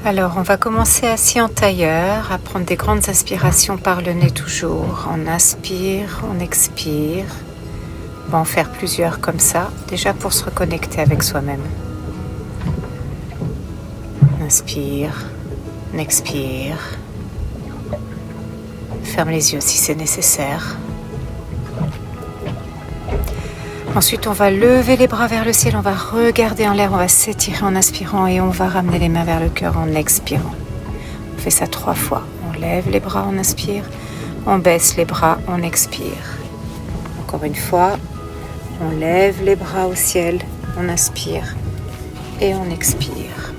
Alors, on va commencer assis en tailleur, à prendre des grandes aspirations par le nez toujours. On inspire, on expire. On va en faire plusieurs comme ça, déjà pour se reconnecter avec soi-même. On inspire, on expire. Ferme les yeux si c'est nécessaire. Ensuite, on va lever les bras vers le ciel, on va regarder en l'air, on va s'étirer en inspirant et on va ramener les mains vers le cœur en expirant. On fait ça 3 fois. On lève les bras, on inspire. On baisse les bras, on expire. Encore une fois, on lève les bras au ciel, on inspire et on expire.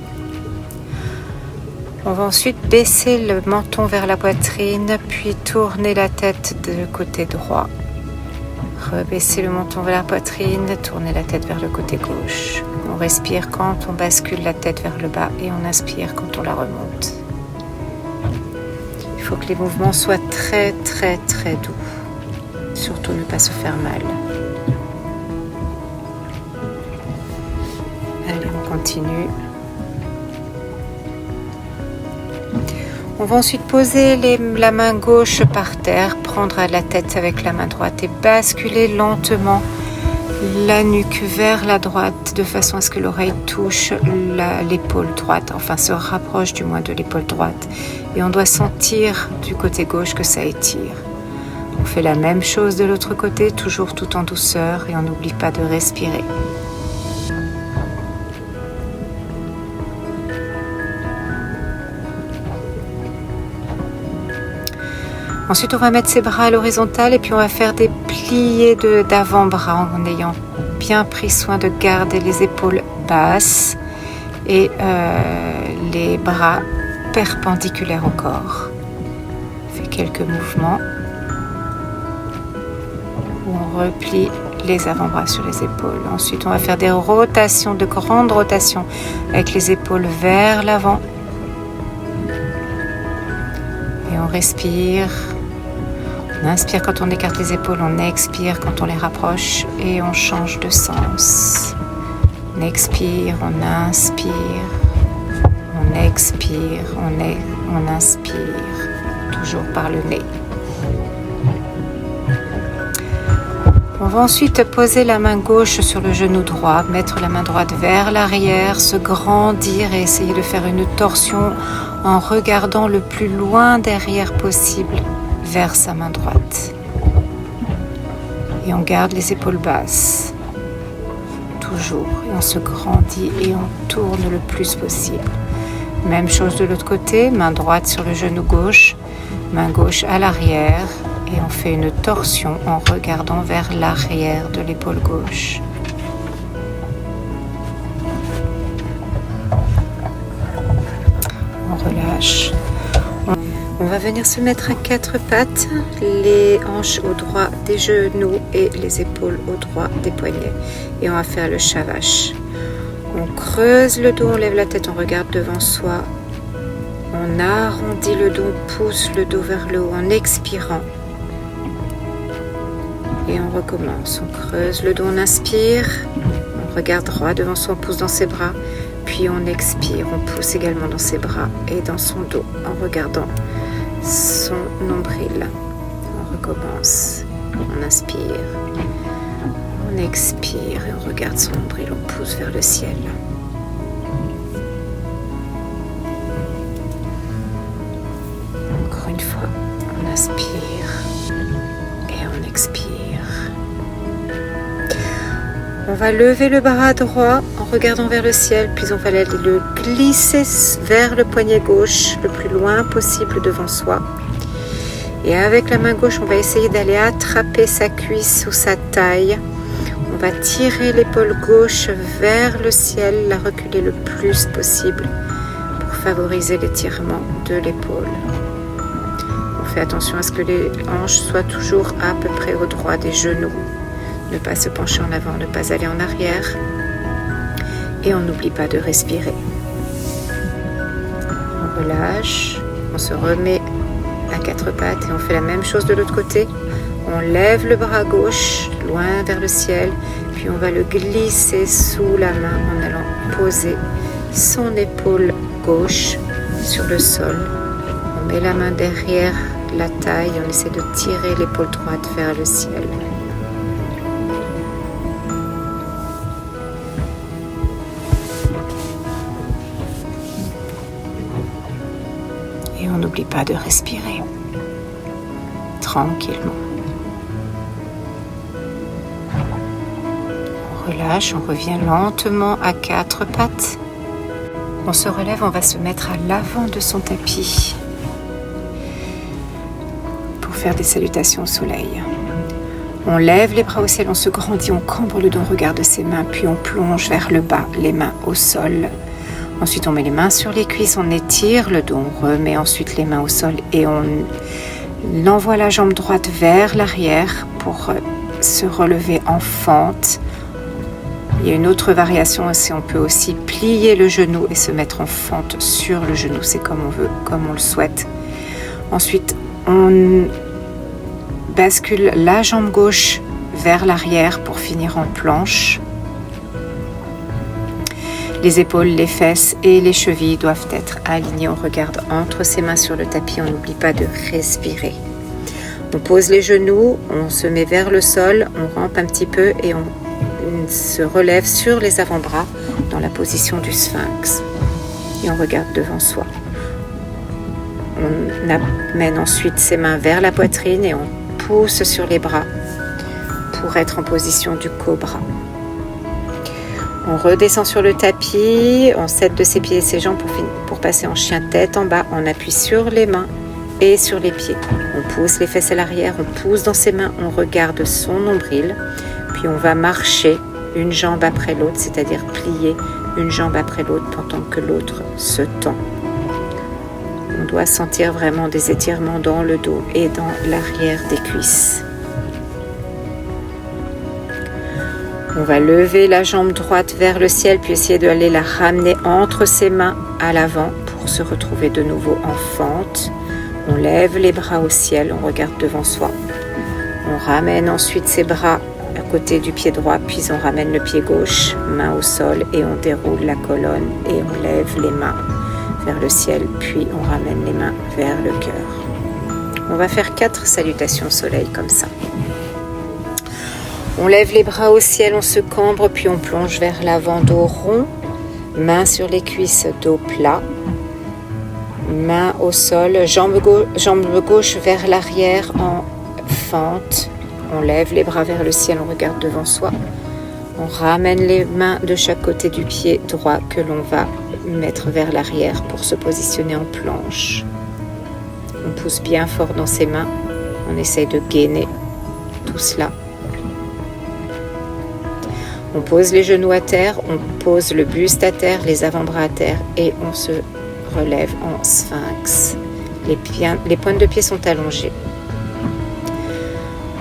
On va ensuite baisser le menton vers la poitrine, puis tourner la tête du côté droit. Rebaisser le menton vers la poitrine, tourner la tête vers le côté gauche. On respire quand on bascule la tête vers le bas et on inspire quand on la remonte. Il faut que les mouvements soient très très très doux. Surtout ne pas se faire mal. Allez, on continue. On va ensuite poser la main gauche par terre, prendre à la tête avec la main droite et basculer lentement la nuque vers la droite de façon à ce que l'oreille touche l'épaule droite, enfin se rapproche du moins de l'épaule droite. Et on doit sentir du côté gauche que ça étire. On fait la même chose de l'autre côté, toujours tout en douceur et on n'oublie pas de respirer. Ensuite, on va mettre ses bras à l'horizontale et puis on va faire des pliés d'avant-bras en ayant bien pris soin de garder les épaules basses et les bras perpendiculaires au corps. On fait quelques mouvements où on replie les avant-bras sur les épaules. Ensuite, on va faire des rotations, de grandes rotations avec les épaules vers l'avant. Et on respire. On inspire quand on écarte les épaules, on expire quand on les rapproche et on change de sens. On expire, on inspire, on expire, on inspire, toujours par le nez. On va ensuite poser la main gauche sur le genou droit, mettre la main droite vers l'arrière, se grandir et essayer de faire une torsion en regardant le plus loin derrière possible vers sa main droite. Et on garde les épaules basses, toujours. Et on se grandit et on tourne le plus possible. Même chose de l'autre côté, main droite sur le genou gauche, main gauche à l'arrière. Et on fait une torsion en regardant vers l'arrière de l'épaule gauche. On relâche. On va venir se mettre à 4 pattes, les hanches au droit des genoux et les épaules au droit des poignets. Et on va faire le shavash. On creuse le dos, on lève la tête, on regarde devant soi. On arrondit le dos, on pousse le dos vers le haut en expirant. Et on recommence. On creuse le dos, on inspire. On regarde droit devant soi, on pousse dans ses bras. Puis on expire, on pousse également dans ses bras et dans son dos en regardant son nombril. On recommence. On inspire. On expire et on regarde son nombril. On pousse vers le ciel. Encore une fois, on inspire et on expire. On va lever le bras droit en regardant vers le ciel, puis on va aller le glisser vers le poignet gauche, le plus loin possible devant soi. Et avec la main gauche, on va essayer d'aller attraper sa cuisse ou sa taille. On va tirer l'épaule gauche vers le ciel, la reculer le plus possible pour favoriser l'étirement de l'épaule. On fait attention à ce que les hanches soient toujours à peu près au droit des genoux. Ne pas se pencher en avant, ne pas aller en arrière. Et on n'oublie pas de respirer. On relâche, on se remet à 4 pattes et on fait la même chose de l'autre côté. On lève le bras gauche, loin vers le ciel, puis on va le glisser sous la main en allant poser son épaule gauche sur le sol. On met la main derrière la taille, on essaie de tirer l'épaule droite vers le ciel. Et on n'oublie pas de respirer tranquillement. On relâche, on revient lentement à quatre pattes. On se relève, on va se mettre à l'avant de son tapis pour faire des salutations au soleil. On lève les bras au ciel, on se grandit, on cambre le dos, on regarde ses mains, puis on plonge vers le bas, les mains au sol. Ensuite, on met les mains sur les cuisses, on étire le dos, on remet ensuite les mains au sol et on envoie la jambe droite vers l'arrière pour se relever en fente. Il y a une autre variation, on peut aussi plier le genou et se mettre en fente sur le genou, c'est comme on veut, comme on le souhaite. Ensuite, on bascule la jambe gauche vers l'arrière pour finir en planche. Les épaules, les fesses et les chevilles doivent être alignées. On regarde entre ses mains sur le tapis, on n'oublie pas de respirer. On pose les genoux, on se met vers le sol, on rampe un petit peu et on se relève sur les avant-bras dans la position du sphinx. Et on regarde devant soi. On amène ensuite ses mains vers la poitrine et on pousse sur les bras pour être en position du cobra. On redescend sur le tapis, on cède de ses pieds et ses jambes pour passer en chien tête en bas. On appuie sur les mains et sur les pieds. On pousse les fesses à l'arrière, on pousse dans ses mains, on regarde son nombril. Puis on va marcher une jambe après l'autre, c'est-à-dire plier une jambe après l'autre pendant que l'autre se tend. On doit sentir vraiment des étirements dans le dos et dans l'arrière des cuisses. On va lever la jambe droite vers le ciel, puis essayer d'aller la ramener entre ses mains à l'avant pour se retrouver de nouveau en fente. On lève les bras au ciel, on regarde devant soi. On ramène ensuite ses bras à côté du pied droit, puis on ramène le pied gauche, main au sol, et on déroule la colonne et on lève les mains vers le ciel, puis on ramène les mains vers le cœur. On va faire 4 salutations au soleil comme ça. On lève les bras au ciel, on se cambre, puis on plonge vers l'avant, dos rond, main sur les cuisses, dos plat, main au sol, jambe gauche vers l'arrière en fente. On lève les bras vers le ciel, on regarde devant soi. On ramène les mains de chaque côté du pied droit que l'on va mettre vers l'arrière pour se positionner en planche. On pousse bien fort dans ses mains. On essaye de gainer tout cela. On pose les genoux à terre, on pose le buste à terre, les avant-bras à terre et on se relève en sphinx. Les pointes de pied sont allongées.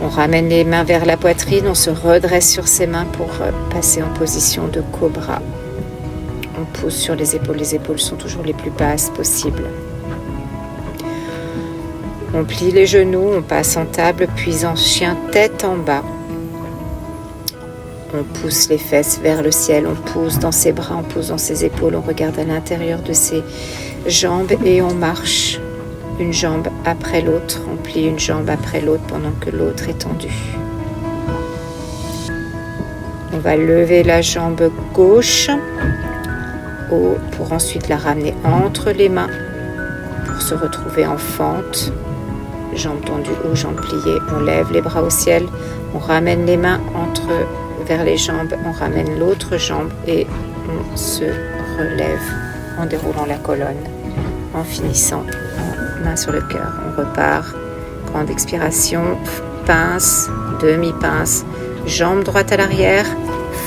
On ramène les mains vers la poitrine, on se redresse sur ses mains pour passer en position de cobra. On pousse sur les épaules sont toujours les plus basses possibles. On plie les genoux, on passe en table, puis en chien tête en bas. On pousse les fesses vers le ciel, on pousse dans ses bras, on pousse dans ses épaules, on regarde à l'intérieur de ses jambes et on marche. Une jambe après l'autre, on plie une jambe après l'autre pendant que l'autre est tendue. On va lever la jambe gauche haut pour ensuite la ramener entre les mains pour se retrouver en fente. Jambe tendue haut, jambe pliée. On lève les bras au ciel, on ramène les mains vers les jambes, on ramène l'autre jambe et on se relève en déroulant la colonne, en finissant main sur le cœur. On repart, grande expiration, pince, demi-pince, jambe droite à l'arrière,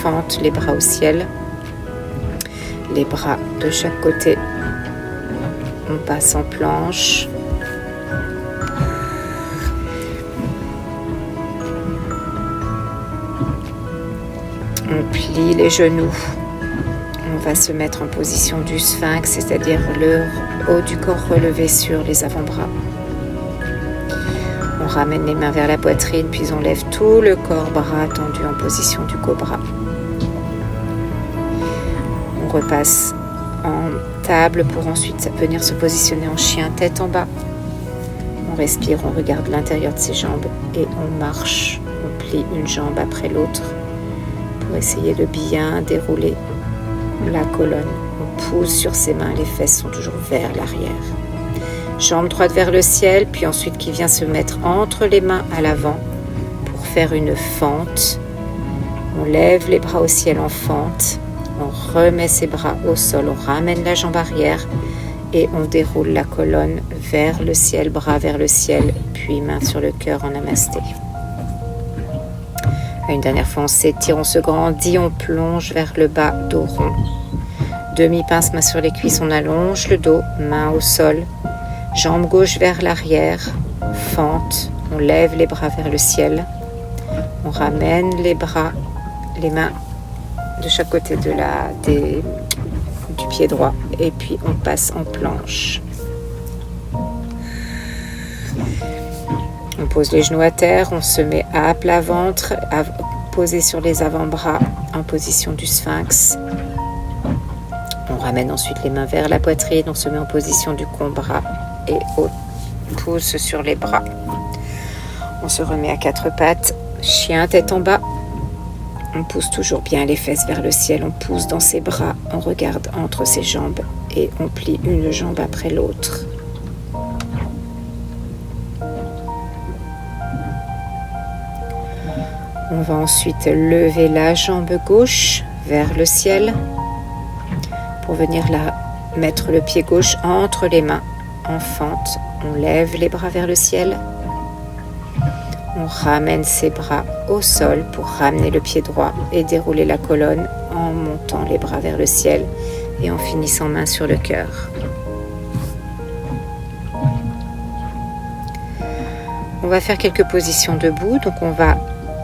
fente, les bras au ciel, les bras de chaque côté. On passe en planche. On plie les genoux. On va se mettre en position du sphinx, c'est-à-dire le haut du corps relevé sur les avant-bras. On ramène les mains vers la poitrine, puis on lève tout le corps, bras tendus en position du cobra. On repasse en table pour ensuite venir se positionner en chien tête en bas. On respire, on regarde l'intérieur de ses jambes et on marche. On plie une jambe après l'autre pour essayer de bien dérouler la colonne. On pousse sur ses mains, les fesses sont toujours vers l'arrière. Jambe droite vers le ciel, puis ensuite qui vient se mettre entre les mains à l'avant pour faire une fente. On lève les bras au ciel en fente. On remet ses bras au sol, on ramène la jambe arrière et on déroule la colonne vers le ciel, bras vers le ciel, puis main sur le cœur en namasté. Une dernière fois, on s'étire, on se grandit, on plonge vers le bas, dos rond. Demi-pince, main sur les cuisses, on allonge le dos, main au sol, jambe gauche vers l'arrière, fente, on lève les bras vers le ciel, on ramène les bras, les mains de chaque côté du pied droit et puis on passe en planche. On pose les genoux à terre, on se met à plat ventre, posé sur les avant-bras en position du sphinx. On ramène ensuite les mains vers la poitrine, on se met en position du combat et on pousse sur les bras. On se remet à quatre pattes, chien tête en bas. On pousse toujours bien les fesses vers le ciel, on pousse dans ses bras, on regarde entre ses jambes et on plie une jambe après l'autre. On va ensuite lever la jambe gauche vers le ciel pour venir mettre le pied gauche entre les mains en fente. On lève les bras vers le ciel. On ramène ses bras au sol pour ramener le pied droit et dérouler la colonne en montant les bras vers le ciel et en finissant main sur le cœur. On va faire quelques positions debout, donc on va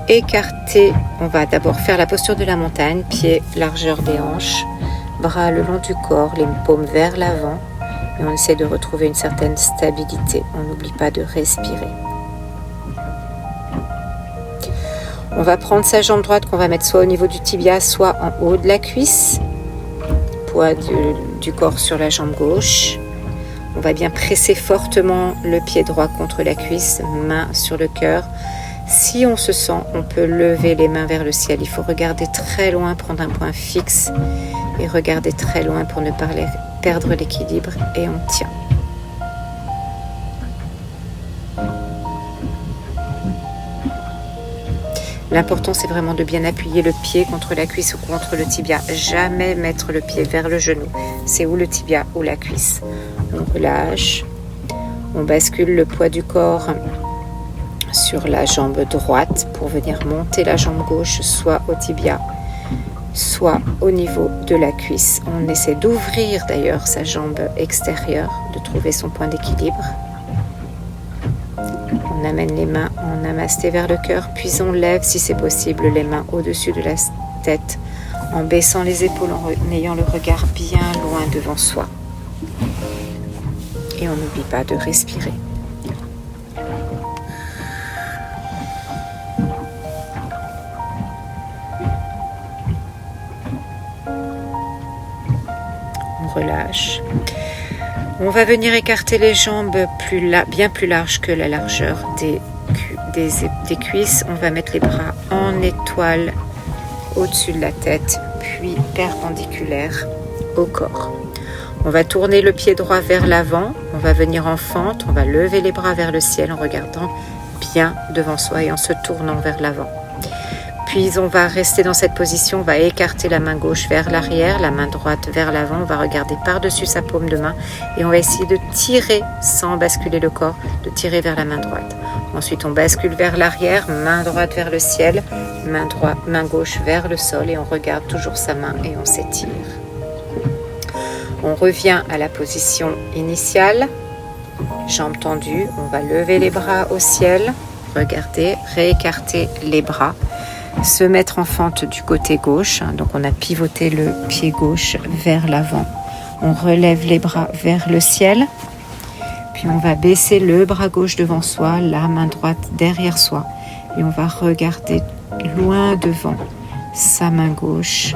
écarter, on va d'abord faire la posture de la montagne, pieds largeur des hanches, bras le long du corps, les paumes vers l'avant et on essaie de retrouver une certaine stabilité, on n'oublie pas de respirer. On va prendre sa jambe droite qu'on va mettre soit au niveau du tibia, soit en haut de la cuisse. Poids du corps sur la jambe gauche. On va bien presser fortement le pied droit contre la cuisse, main sur le cœur. Si on se sent, on peut lever les mains vers le ciel. Il faut regarder très loin, prendre un point fixe et regarder très loin pour ne pas perdre l'équilibre et on tient. L'important, c'est vraiment de bien appuyer le pied contre la cuisse ou contre le tibia. Jamais mettre le pied vers le genou. C'est ou le tibia ou la cuisse. On relâche. On bascule le poids du corps sur la jambe droite pour venir monter la jambe gauche, soit au tibia, soit au niveau de la cuisse. On essaie d'ouvrir d'ailleurs sa jambe extérieure, de trouver son point d'équilibre. On amène les mains en namasté vers le cœur, puis on lève si c'est possible les mains au-dessus de la tête en baissant les épaules, en ayant le regard bien loin devant soi. Et on n'oublie pas de respirer. On relâche. On va venir écarter les jambes bien plus larges que la largeur des cuisses. On va mettre les bras en étoile au-dessus de la tête, puis perpendiculaire au corps. On va tourner le pied droit vers l'avant. On va venir en fente. On va lever les bras vers le ciel en regardant bien devant soi et en se tournant vers l'avant. Puis on va rester dans cette position, on va écarter la main gauche vers l'arrière, la main droite vers l'avant, on va regarder par-dessus sa paume de main et on va essayer de tirer sans basculer le corps, de tirer vers la main droite. Ensuite on bascule vers l'arrière, main droite vers le ciel, main gauche vers le sol et on regarde toujours sa main et on s'étire. On revient à la position initiale, jambes tendues, on va lever les bras au ciel, regarder, réécarter les bras. Se mettre en fente du côté gauche, donc on a pivoté le pied gauche vers l'avant. On relève les bras vers le ciel, puis on va baisser le bras gauche devant soi, la main droite derrière soi, et on va regarder loin devant sa main gauche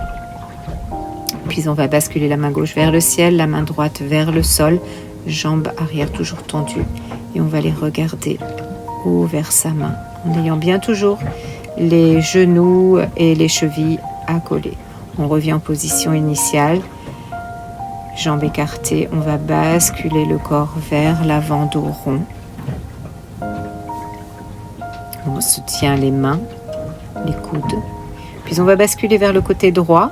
Puis on va basculer la main gauche vers le ciel, la main droite vers le sol, jambes arrière toujours tendues. Et on va les regarder haut vers sa main, en ayant bien toujours les genoux et les chevilles accolés. On revient en position initiale, jambes écartées. On va basculer le corps vers l'avant, dos rond. On se tient les mains, les coudes. Puis on va basculer vers le côté droit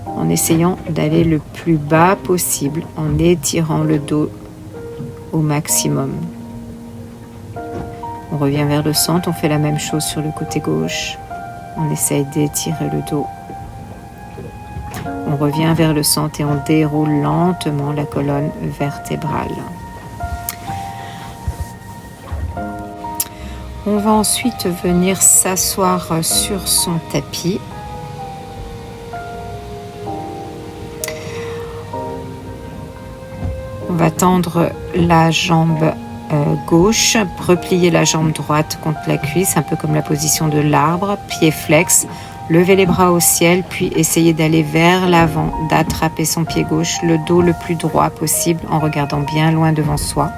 en essayant d'aller le plus bas possible, en étirant le dos au maximum. On revient vers le centre, on fait la même chose sur le côté gauche. On essaye d'étirer le dos. On revient vers le centre et on déroule lentement la colonne vertébrale. On va ensuite venir s'asseoir sur son tapis. On va tendre la jambe gauche, replier la jambe droite contre la cuisse, un peu comme la position de l'arbre, pied flex, lever les bras au ciel, puis essayer d'aller vers l'avant, d'attraper son pied gauche, le dos le plus droit possible en regardant bien loin devant soi.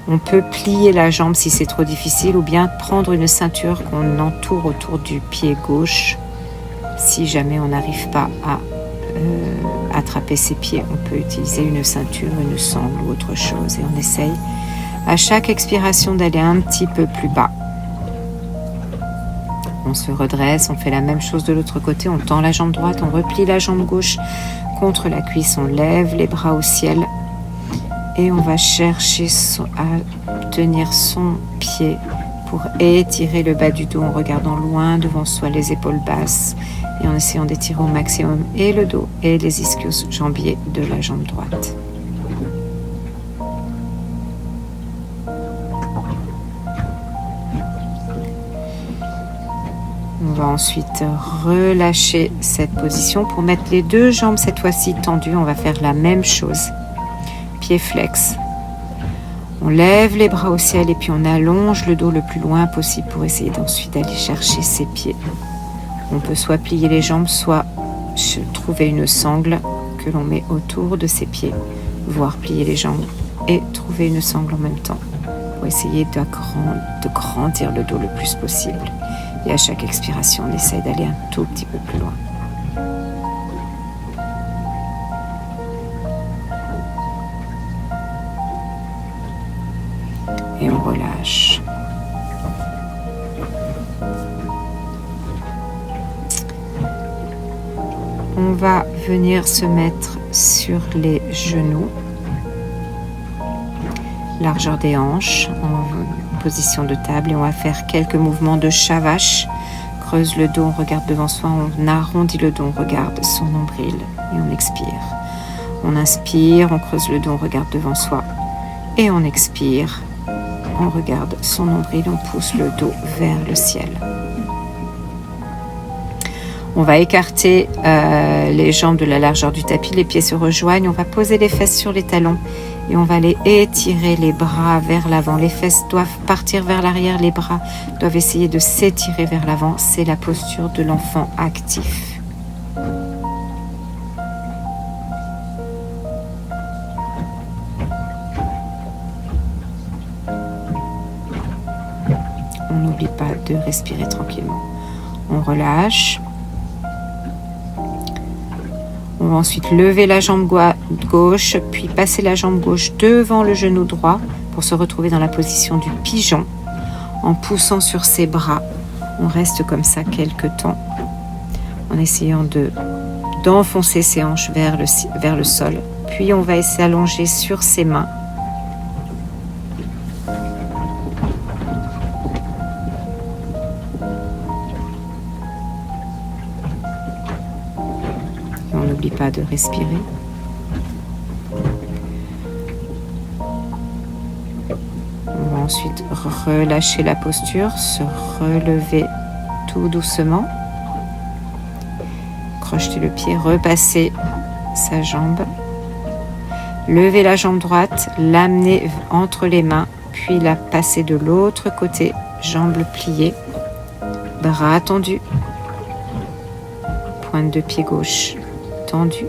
On peut plier la jambe si c'est trop difficile ou bien prendre une ceinture qu'on entoure autour du pied gauche. Si jamais on n'arrive pas à attraper ses pieds, on peut utiliser une ceinture, une sangle ou autre chose. Et on essaye à chaque expiration d'aller un petit peu plus bas. On se redresse, on fait la même chose de l'autre côté. On tend la jambe droite, on replie la jambe gauche contre la cuisse. On lève les bras au ciel. Et on va chercher à tenir son pied pour étirer le bas du dos en regardant loin devant soi, les épaules basses et en essayant d'étirer au maximum et le dos et les ischio-jambiers de la jambe droite. On va ensuite relâcher cette position pour mettre les deux jambes cette fois-ci tendues. On va faire la même chose. Pied flex. On lève les bras au ciel et puis on allonge le dos le plus loin possible pour essayer ensuite d'aller chercher ses pieds. On peut soit plier les jambes, soit trouver une sangle que l'on met autour de ses pieds, voire plier les jambes et trouver une sangle en même temps pour essayer de grandir le dos le plus possible. Et à chaque expiration, on essaye d'aller un tout petit peu plus loin. Et on relâche. On va venir se mettre sur les genoux, largeur des hanches, en position de table, et on va faire quelques mouvements de Shavash. Creuse le dos, on regarde devant soi, on arrondit le dos, on regarde son nombril et on expire. On inspire, on creuse le dos, on regarde devant soi et on expire. On regarde son nombril, on pousse le dos vers le ciel. On va écarter les jambes de la largeur du tapis, les pieds se rejoignent, on va poser les fesses sur les talons et on va aller étirer les bras vers l'avant. Les fesses doivent partir vers l'arrière, les bras doivent essayer de s'étirer vers l'avant. C'est la posture de l'enfant actif. On n'oublie pas de respirer tranquillement. On relâche. On va ensuite lever la jambe gauche, puis passer la jambe gauche devant le genou droit pour se retrouver dans la position du pigeon. En poussant sur ses bras, on reste comme ça quelques temps, en essayant d'enfoncer ses hanches vers le sol. Puis on va s'allonger sur ses mains. On n'oublie pas de respirer. On va ensuite relâcher la posture, se relever tout doucement. Crocheter le pied, repasser sa jambe. Lever la jambe droite, l'amener entre les mains, puis la passer de l'autre côté, jambes pliées, bras tendus. pointe de pied gauche tendue.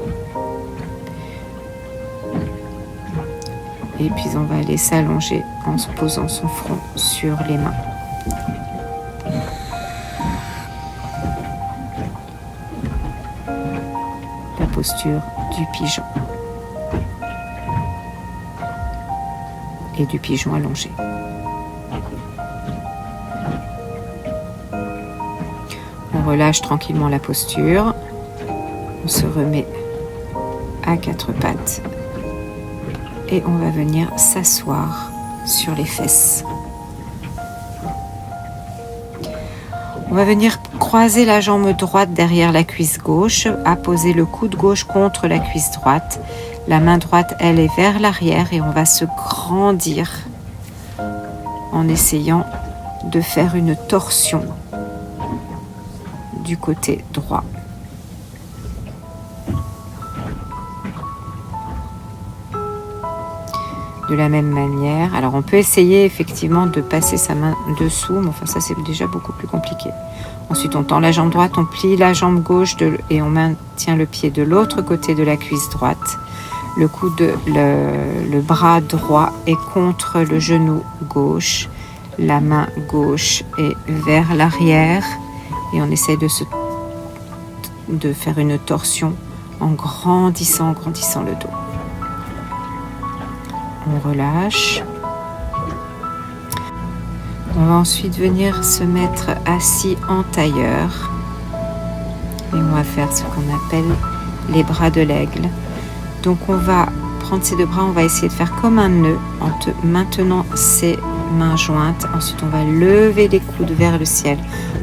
Et puis on va aller s'allonger en se posant son front sur les mains. La posture du pigeon. Et du pigeon allongé. On relâche tranquillement la posture. On se remet à quatre pattes. Et on va venir s'asseoir sur les fesses. On va venir croiser la jambe droite derrière la cuisse gauche, apposer le coude gauche contre la cuisse droite. La main droite, elle, est vers l'arrière et on va se grandir en essayant de faire une torsion du côté droit. De la même manière, alors on peut essayer effectivement de passer sa main dessous, mais enfin ça c'est déjà beaucoup plus compliqué. Ensuite on tend la jambe droite, on plie la jambe gauche et on maintient le pied de l'autre côté de la cuisse droite. Le bras droit est contre le genou gauche, la main gauche est vers l'arrière et on essaie de faire une torsion en grandissant le dos. On relâche. On va ensuite venir se mettre assis en tailleur. Et on va faire ce qu'on appelle les bras de l'aigle. Donc on va prendre ces deux bras, on va essayer de faire comme un nœud en maintenant ses mains jointes. Ensuite on va lever les coudes vers le ciel.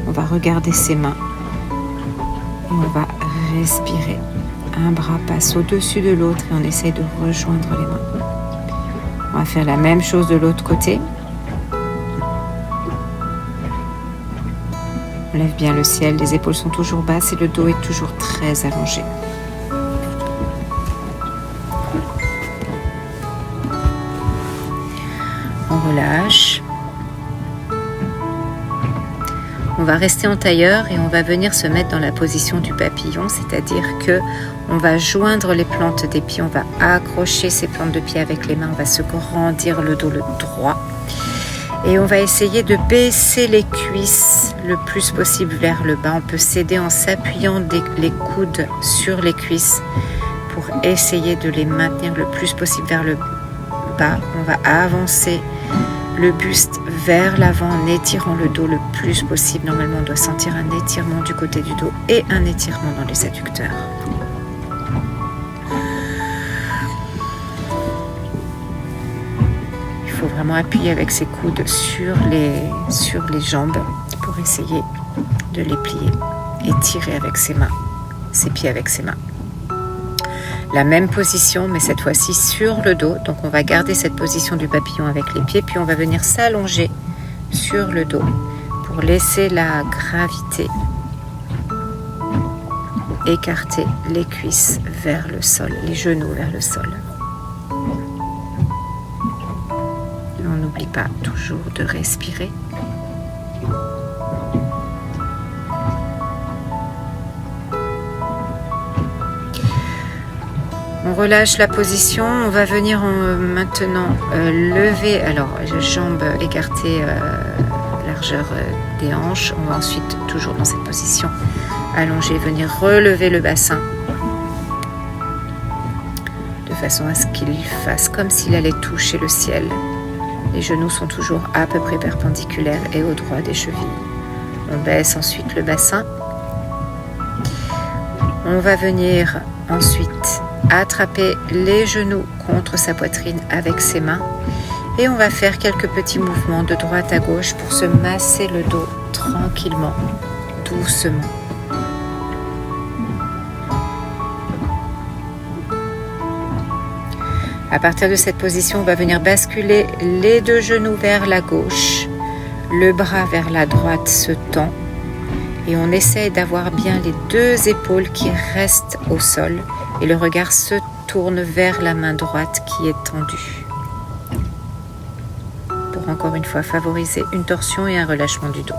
On va regarder ses mains. Et on va respirer. Un bras passe au-dessus de l'autre et on essaye de rejoindre les mains. On va faire la même chose de l'autre côté. On lève bien le ciel, les épaules sont toujours basses et le dos est toujours très allongé. On relâche. On va rester en tailleur et on va venir se mettre dans la position du papillon, c'est-à-dire que on va joindre les plantes des pieds, on va accrocher ces plantes de pieds avec les mains, on va se grandir le dos le droit et on va essayer de baisser les cuisses le plus possible vers le bas. On peut s'aider en s'appuyant les coudes sur les cuisses pour essayer de les maintenir le plus possible vers le bas. On va avancer le buste vers l'avant en étirant le dos le plus possible. Normalement, on doit sentir un étirement du côté du dos et un étirement dans les adducteurs. Il faut vraiment appuyer avec ses coudes sur les jambes pour essayer de les plier et tirer avec ses mains, ses pieds avec ses mains. La même position, mais cette fois-ci sur le dos. Donc on va garder cette position du papillon avec les pieds, puis on va venir s'allonger sur le dos pour laisser la gravité écarter les cuisses vers le sol, les genoux vers le sol. Et on n'oublie pas toujours de respirer. On relâche la position, on va venir maintenant lever, alors jambes écartées, largeur des hanches. On va ensuite, toujours dans cette position, allonger, venir relever le bassin de façon à ce qu'il fasse comme s'il allait toucher le ciel. Les genoux sont toujours à peu près perpendiculaires et au droit des chevilles. On baisse ensuite le bassin. On va venir ensuite attraper les genoux contre sa poitrine avec ses mains et on va faire quelques petits mouvements de droite à gauche pour se masser le dos tranquillement, doucement. À partir de cette position, on va venir basculer les deux genoux vers la gauche, le bras vers la droite se tend et on essaie d'avoir bien les deux épaules qui restent au sol et le regard se tourne vers la main droite qui est tendue. Pour encore une fois favoriser une torsion et un relâchement du dos.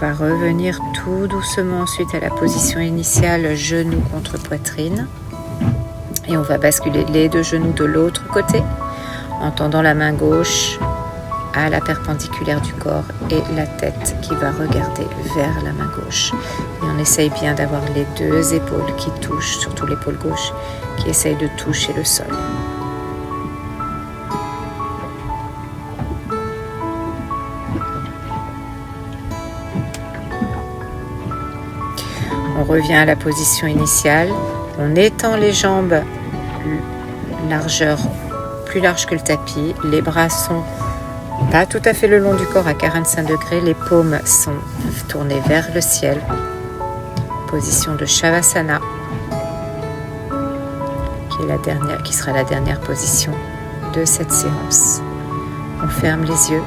va revenir tout doucement ensuite à la position initiale, genou contre poitrine. Et on va basculer les deux genoux de l'autre côté, en tendant la main gauche à la perpendiculaire du corps et la tête qui va regarder vers la main gauche. Et on essaye bien d'avoir les deux épaules qui touchent, surtout l'épaule gauche, qui essaye de toucher le sol. On revient à la position initiale. On étend les jambes, largeur plus large que le tapis. Les bras sont pas tout à fait le long du corps à 45 degrés. Les paumes sont tournées vers le ciel. Position de Shavasana, qui sera la dernière position de cette séance. On ferme les yeux.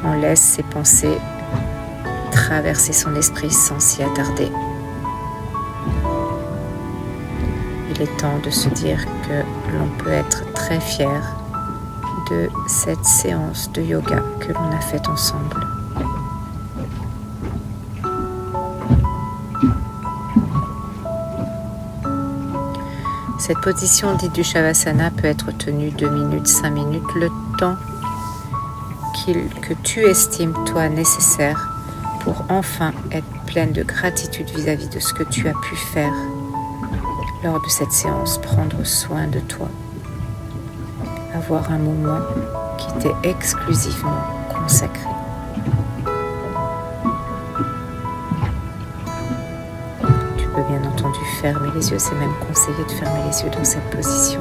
On laisse ses pensées traverser son esprit sans s'y attarder. Il est temps de se dire que l'on peut être très fier de cette séance de yoga que l'on a faite ensemble. Cette position dite du Shavasana peut être tenue 2 minutes, 5 minutes, le temps que tu estimes toi nécessaire pour enfin être pleine de gratitude vis-à-vis de ce que tu as pu faire lors de cette séance, prendre soin de toi, avoir un moment qui t'est exclusivement consacré. Tu peux bien entendu fermer les yeux, c'est même conseillé de fermer les yeux dans cette position.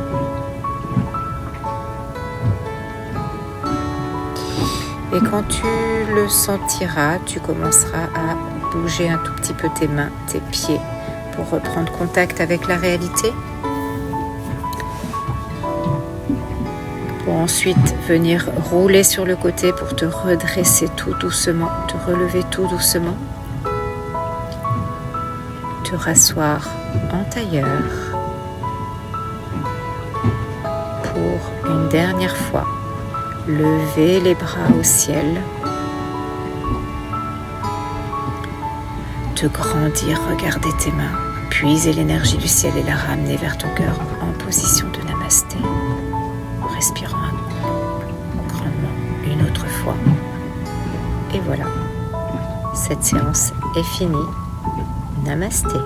Et quand tu le sentiras, tu commenceras à bouger un tout petit peu tes mains, tes pieds, pour reprendre contact avec la réalité. Pour ensuite venir rouler sur le côté pour te redresser tout doucement, te relever tout doucement. Te rasseoir en tailleur. Pour une dernière fois. Lever les bras au ciel, te grandir, regarder tes mains, puiser l'énergie du ciel et la ramener vers ton cœur en position de Namasté, respirant grandement une autre fois. Et voilà, cette séance est finie. Namasté.